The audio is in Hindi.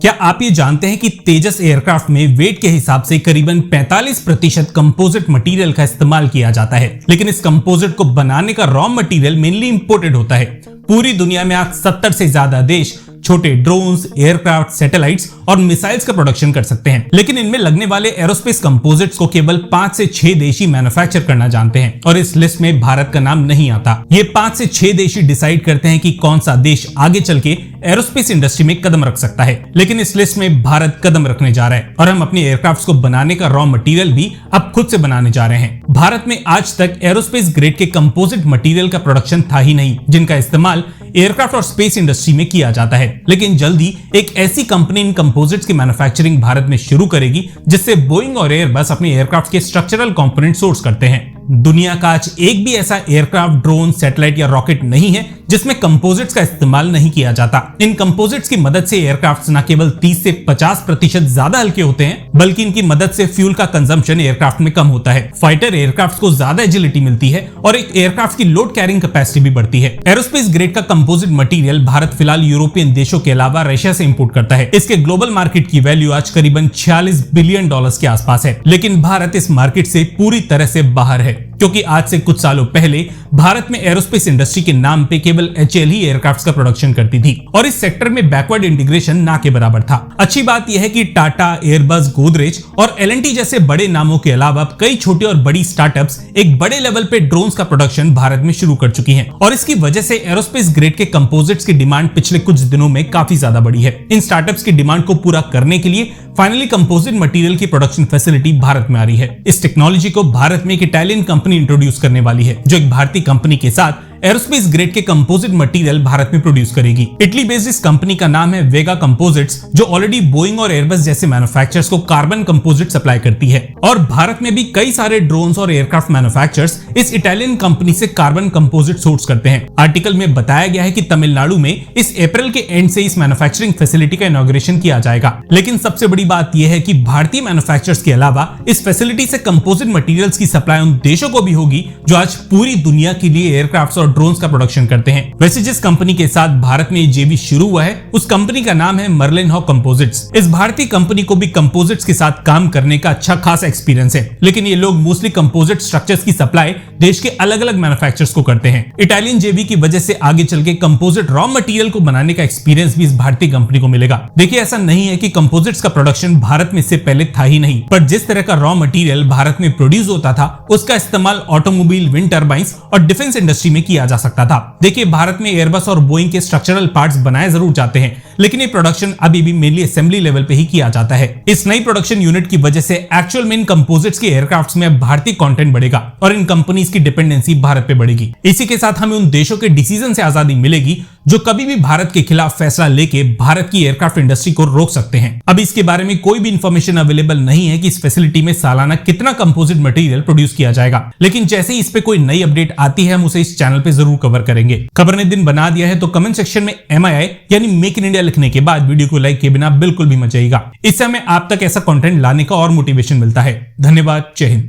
क्या आप ये जानते हैं कि तेजस एयरक्राफ्ट में वेट के हिसाब से करीबन 45% कंपोजिट मटेरियल का इस्तेमाल किया जाता है, लेकिन इस कंपोजिट को बनाने का रॉ मटेरियल मेनली इंपोर्टेड होता है। पूरी दुनिया में आज 70 से ज्यादा देश छोटे ड्रोन्स, एयरक्राफ्ट, सैटेलाइट्स और मिसाइल्स का प्रोडक्शन कर सकते हैं, लेकिन इनमें लगने वाले एरोस्पेस कंपोजिट्स को केवल 5 से 6 देश ही मैन्युफैक्चर करना जानते हैं और इस लिस्ट में भारत का नाम नहीं आता। ये 5 से 6 देश ही डिसाइड करते हैं कि कौन सा देश आगे चल के एरोस्पेस इंडस्ट्री में कदम रख सकता है, लेकिन इस लिस्ट में भारत कदम रखने जा रहा है और हम अपने एयरक्राफ्ट को बनाने का रॉ मटेरियल भी अब खुद से बनाने जा रहे हैं। भारत में आज तक एरोस्पेस ग्रेड के कंपोजिट मटेरियल का प्रोडक्शन था ही नहीं, जिनका इस्तेमाल एयरक्राफ्ट और स्पेस इंडस्ट्री में किया जाता है, लेकिन जल्दी एक ऐसी कंपनी इन कंपोजिट्स की मैन्युफैक्चरिंग भारत में शुरू करेगी जिससे बोइंग और एयरबस अपने एयरक्राफ्ट के स्ट्रक्चरल कंपोनेंट सोर्स करते हैं। दुनिया का आज एक भी ऐसा एयरक्राफ्ट, ड्रोन, सैटेलाइट या रॉकेट नहीं है जिसमें कंपोजिट्स का इस्तेमाल नहीं किया जाता। इन कंपोजिट्स की मदद से एयरक्राफ्ट न केवल 30 से 50% ज्यादा हल्के होते हैं, बल्कि इनकी मदद से फ्यूल का कंजम्पशन एयरक्राफ्ट में कम होता है। फाइटर एयरक्राफ्ट को ज्यादा एजिलिटी मिलती है और एक एयरक्राफ्ट की लोड कैरिंग कैपेसिटी भी बढ़ती है। एरोस्पेस ग्रेड का कंपोजिट मटेरियल भारत फिलहाल यूरोपियन देशों के अलावा रशिया से इंपोर्ट करता है। इसके ग्लोबल मार्केट की वैल्यू आज करीबन $46 बिलियन के आसपास है, लेकिन भारत इस मार्केट से पूरी तरह से बाहर है, क्योंकि आज से कुछ सालों पहले भारत में एरोस्पेस इंडस्ट्री के नाम पे केवल HAL ही एयरक्राफ्ट्स का प्रोडक्शन करती थी और इस सेक्टर में बैकवर्ड इंटीग्रेशन ना के बराबर था। अच्छी बात यह है कि टाटा, एयरबस, गोदरेज और L&T जैसे बड़े नामों के अलावा कई छोटे और बड़ी स्टार्टअप्स एक बड़े लेवल पे ड्रोन्स का प्रोडक्शन भारत में शुरू कर चुकी हैं और इसकी वजह से एरोस्पेस ग्रेड के कंपोजिट्स की डिमांड पिछले कुछ दिनों में काफी ज्यादा बढ़ी है। इन स्टार्टअप्स की डिमांड को पूरा करने के लिए फाइनली कंपोजिट मटेरियल की प्रोडक्शन फैसिलिटी भारत में आ रही है। इस टेक्नोलॉजी को भारत में एक इटालियन कंपनी इंट्रोड्यूस करने वाली है, जो एक भारतीय कंपनी के साथ एरोस्पेस ग्रेड के कंपोजिट मटेरियल भारत में प्रोड्यूस करेगी। इटली बेस्ड इस कंपनी का नाम है वेगा कंपोजिट्स, जो ऑलरेडी बोइंग और एयरबस जैसे मैन्युफैक्चरर्स को कार्बन कंपोजिट सप्लाई करती है और भारत में भी कई सारे ड्रोन्स और एयरक्राफ्ट मैन्युफैक्चरर्स इस इटालियन कंपनी से कार्बन कंपोजिट सोर्स करते हैं। आर्टिकल में बताया गया है कि तमिलनाडु में इस अप्रैल के एंड से इस मैन्युफैक्चरिंग फैसिलिटी का इनॉग्रेशन किया जाएगा, लेकिन सबसे बड़ी बात यह है कि भारतीय मैन्युफैक्चरर्स के अलावा इस फैसिलिटी से कंपोजिट मटेरियल्स की सप्लाई उन देशों को भी होगी जो आज पूरी दुनिया के लिए एयरक्राफ्ट और ड्रोन्स का प्रोडक्शन करते हैं। वैसे जिस कंपनी के साथ भारत में जेवी शुरू हुआ है, उस कंपनी का नाम है मर्लिन हॉक कंपोजिट्स। इस भारतीय कंपनी को भी कंपोजिट्स के साथ काम करने का अच्छा खासा एक्सपीरियंस है, लेकिन ये लोग मोस्टली कंपोजिट स्ट्रक्चर्स की सप्लाई देश के अलग अलग मैन्युफैक्चरर्स को करते हैं। इटालियन जेवी की वजह से आगे चल के कंपोजिट रॉ मटेरियल को बनाने का एक्सपीरियंस भी इस भारतीय कंपनी को मिलेगा। देखिए, ऐसा नहीं है कि कंपोजिट्स का प्रोडक्शन भारत में इससे पहले था ही नहीं, पर जिस तरह का रॉ मटेरियल भारत में प्रोड्यूस होता था, उसका इस्तेमाल ऑटोमोबाइल, विंड टर्बाइंस और डिफेंस इंडस्ट्री में किया जा सकता था। देखिए, भारत में एयरबस और बोइंग के स्ट्रक्चरल पार्ट्स बनाए जरूर जाते हैं, लेकिन ये प्रोडक्शन अभी भी मेनली असेंबली लेवल पे ही किया जाता है। इस नई प्रोडक्शन यूनिट की वजह से एक्चुअल में इन कंपोजिट्स के एयरक्राफ्ट्स में अब भारतीय कंटेंट बढ़ेगा और इन कंपनीज की डिपेंडेंसी भारत पे बढ़ेगी। इसी के साथ हमें उन देशों के डिसीजन से आजादी मिलेगी जो कभी भी भारत के खिलाफ फैसला लेके भारत की एयरक्राफ्ट इंडस्ट्री को रोक सकते हैं। अब इसके बारे में कोई भी इंफॉर्मेशन अवेलेबल नहीं है कि इस फैसिलिटी में सालाना कितना कंपोजिट मटेरियल प्रोड्यूस किया जाएगा, लेकिन जैसे ही इस पे कोई नई अपडेट आती है, हम उसे इस चैनल पे जरूर कवर करेंगे। खबर ने दिन बना दिया है तो कमेंट सेक्शन में MII यानी मेक इन इंडिया लिखने के बाद वीडियो को लाइक किए बिना बिल्कुल भी मत जाइएगा। इससे हमें आप तक ऐसा कंटेंट लाने का और मोटिवेशन मिलता है। धन्यवाद। जय हिंद।